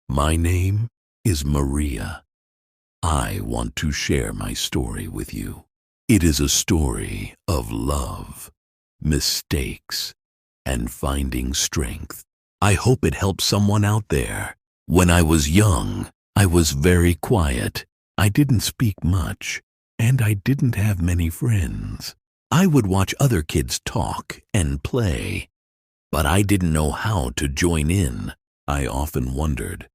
My name is Maria. I want to share my story with you. It is a story of love, mistakes, and finding strength. I hope it helps someone out there. When I was young, I was very quiet. I didn't speak much, and I didn't have many friends. I would watch other kids talk and play, but I didn't know how to join in. I often wondered,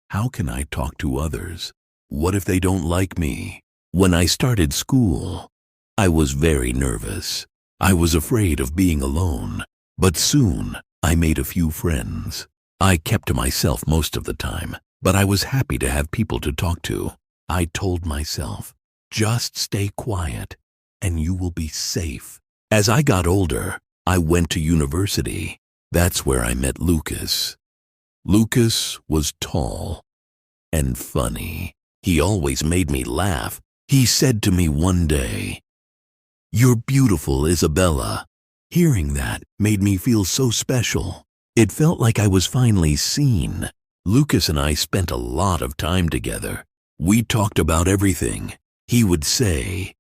how can I talk to others? What if they don't like me? When I started school, I was very nervous. I was afraid of being alone, but soon I made a few friends. I kept to myself most of the time, but I was happy to have people to talk to. I told myself, just stay quiet and you will be safe. As I got older, I went to university. That's where I met Lucas. Lucas was tall and funny. He always made me laugh. He said to me one day, "You're beautiful, Isabella." Hearing that made me feel so special. It felt like I was finally seen. Lucas and I spent a lot of time together. We talked about everything. He would say,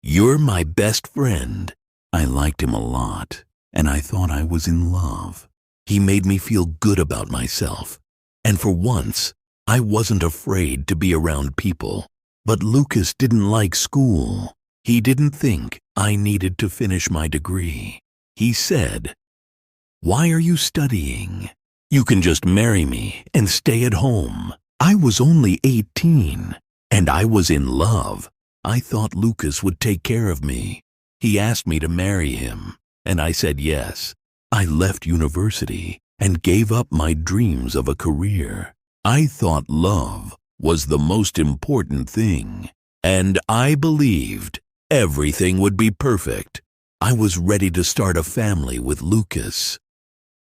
"You're my best friend." I liked him a lot, and I thought I was in love. He made me feel good about myself, and for once, I wasn't afraid to be around people. But Lucas didn't like school. He didn't think I needed to finish my degree. He said, "Why are you studying? You can just marry me and stay at home." I was only 18, and I was in love. I thought Lucas would take care of me. He asked me to marry him, and I said yes. I left university and gave up my dreams of a career. I thought love was the most important thing, and I believed everything would be perfect. I was ready to start a family with Lucas.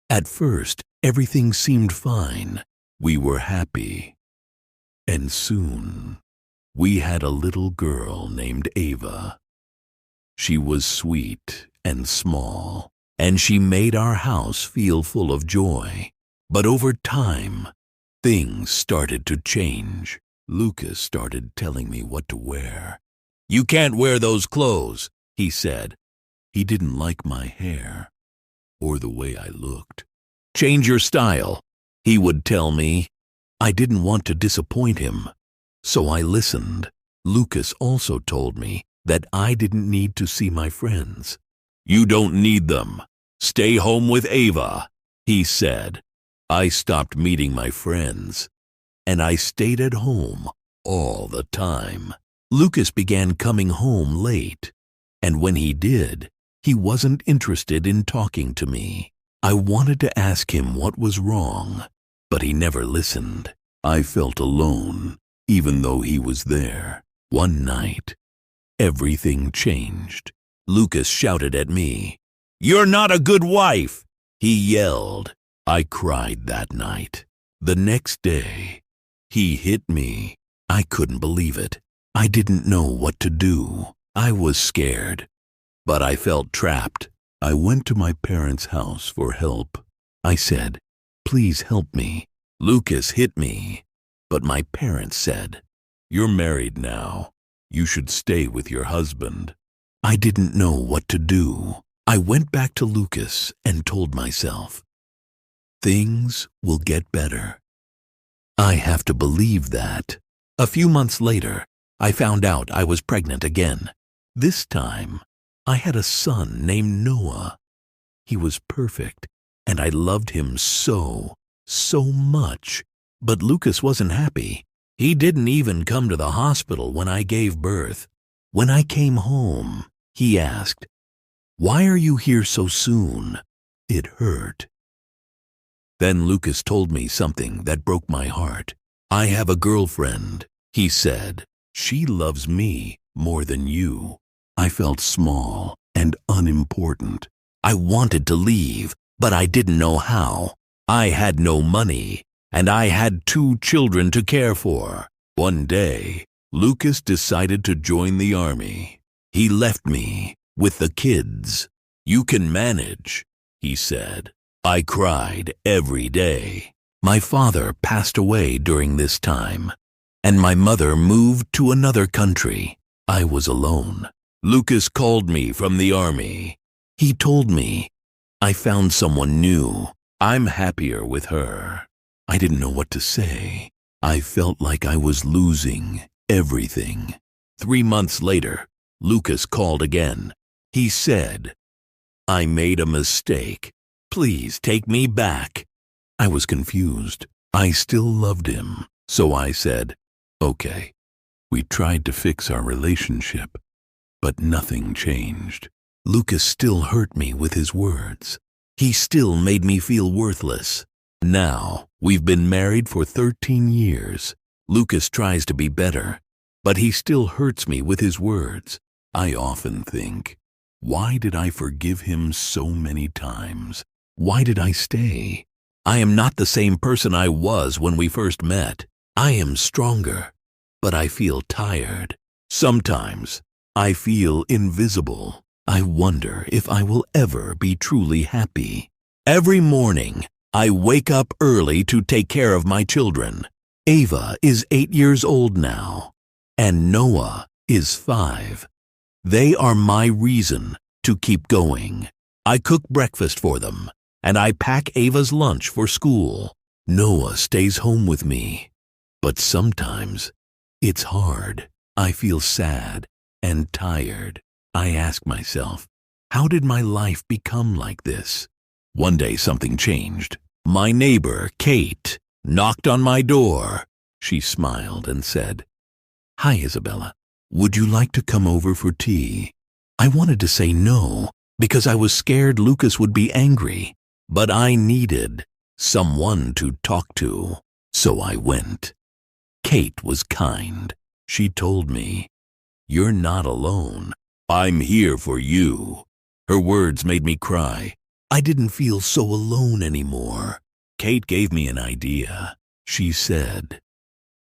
At first, everything seemed fine. We were happy. And soon, we had a little girl named Ava. She was sweet and small, and she made our house feel full of joy. But over time, things started to change. Lucas started telling me what to wear. "You can't wear those clothes," he said. He didn't like my hair or the way I looked. "Change your style," he would tell me. I didn't want to disappoint him, so I listened. Lucas also told me that I didn't need to see my friends. "You don't need them. Stay home with Ava," he said. I stopped meeting my friends, and I stayed at home all the time. Lucas began coming home late, and when he did, he wasn't interested in talking to me. I wanted to ask him what was wrong, but he never listened. I felt alone, even though he was there. One night, everything changed. Lucas shouted at me, "You're not a good wife!" he yelled. I cried that night. The next day, he hit me. I couldn't believe it. I didn't know what to do. I was scared, but I felt trapped. I went to my parents' house for help. I said, "Please help me." Lucas hit me, but my parents said, "You're married now. You should stay with your husband." I didn't know what to do. I went back to Lucas and told myself, things will get better. I have to believe that. A few months later, I found out I was pregnant again. This time, I had a son named Noah. He was perfect, and I loved him so much. But Lucas wasn't happy. He didn't even come to the hospital when I gave birth. When I came home, he asked, "Why are you here so soon?" It hurt. Then Lucas told me something that broke my heart. "I have a girlfriend," he said. "She loves me more than you." I felt small and unimportant. I wanted to leave, but I didn't know how. I had no money, and I had 2 children to care for. One day, Lucas decided to join the army. He left me with the kids. "You can manage," he said. I cried every day. My father passed away during this time, and my mother moved to another country. I was alone. Lucas called me from the army. He told me, "I found someone new. I'm happier with her." I didn't know what to say. I felt like I was losing everything. 3 months later, Lucas called again. He said, "I made a mistake. Please take me back." I was confused. I still loved him, so I said, "Okay." We tried to fix our relationship, but nothing changed. Lucas still hurt me with his words. He still made me feel worthless. Now, we've been married for 13 years. Lucas tries to be better, but he still hurts me with his words. I often think, why did I forgive him so many times? Why did I stay? I am not the same person I was when we first met. I am stronger, but I feel tired. Sometimes, I feel invisible. I wonder if I will ever be truly happy. Every morning, I wake up early to take care of my children. Ava is 8 years old now, and Noah is 5. They are my reason to keep going. I cook breakfast for them, and I pack Ava's lunch for school. Noah stays home with me, but sometimes it's hard. I feel sad and tired. I ask myself, how did my life become like this? One day something changed. My neighbor, Kate, knocked on my door. She smiled and said, "Hi, Isabella. Would you like to come over for tea?" I wanted to say no because I was scared Lucas would be angry, but I needed someone to talk to, so I went. Kate was kind. She told me, "You're not alone. I'm here for you." Her words made me cry. I didn't feel so alone anymore. Kate gave me an idea. She said,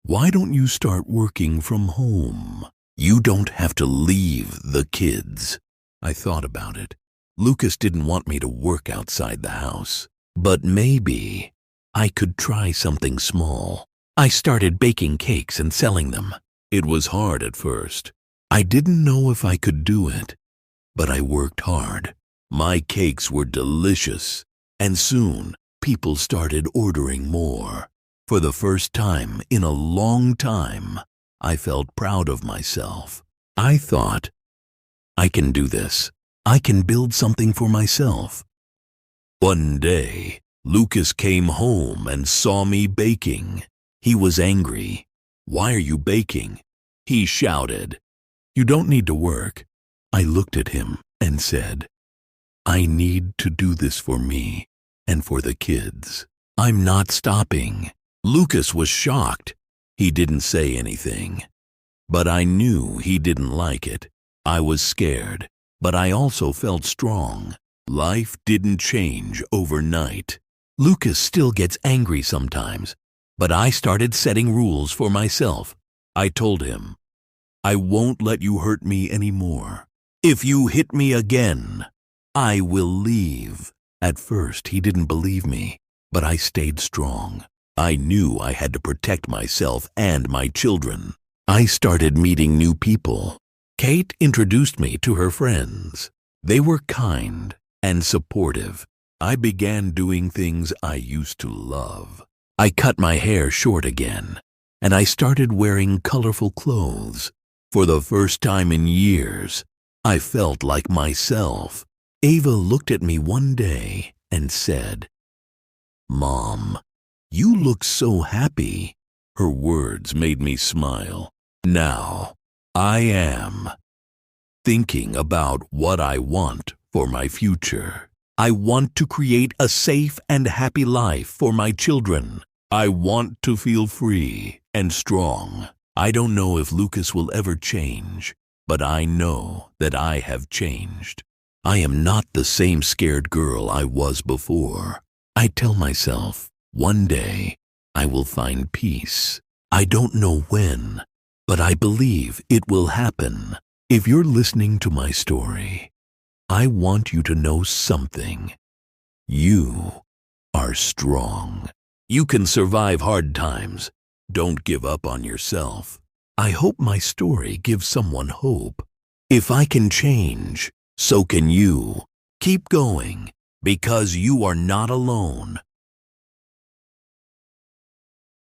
"Why don't you start working from home? You don't have to leave the kids." I thought about it. Lucas didn't want me to work outside the house, but maybe I could try something small. I started baking cakes and selling them. It was hard at first. I didn't know if I could do it, but I worked hard. My cakes were delicious, and soon people started ordering more. For the first time in a long time, I felt proud of myself. I thought, I can do this. I can build something for myself. One day, Lucas came home and saw me baking. He was angry. "Why are you baking?" He shouted. "You don't need to work." I looked at him and said, "I need to do this for me and for the kids. I'm not stopping." Lucas was shocked. He didn't say anything, but I knew he didn't like it. I was scared, but I also felt strong. Life didn't change overnight. Lucas still gets angry sometimes, but I started setting rules for myself. I told him, "I won't let you hurt me anymore. If you hit me again, I will leave." At first, he didn't believe me, but I stayed strong. I knew I had to protect myself and my children. I started meeting new people. Kate introduced me to her friends. They were kind and supportive. I began doing things I used to love. I cut my hair short again, and I started wearing colorful clothes. For the first time in years, I felt like myself. Ava looked at me one day and said, "Mom, you look so happy." Her words made me smile. Now, I am thinking about what I want for my future. I want to create a safe and happy life for my children. I want to feel free and strong. I don't know if Lucas will ever change, but I know that I have changed. I am not the same scared girl I was before. I tell myself, one day I will find peace. I don't know when, but I believe it will happen. If you're listening to my story, I want you to know something. You are strong. You can survive hard times. Don't give up on yourself. I hope my story gives someone hope. If I can change, so can you. Keep going, because you are not alone.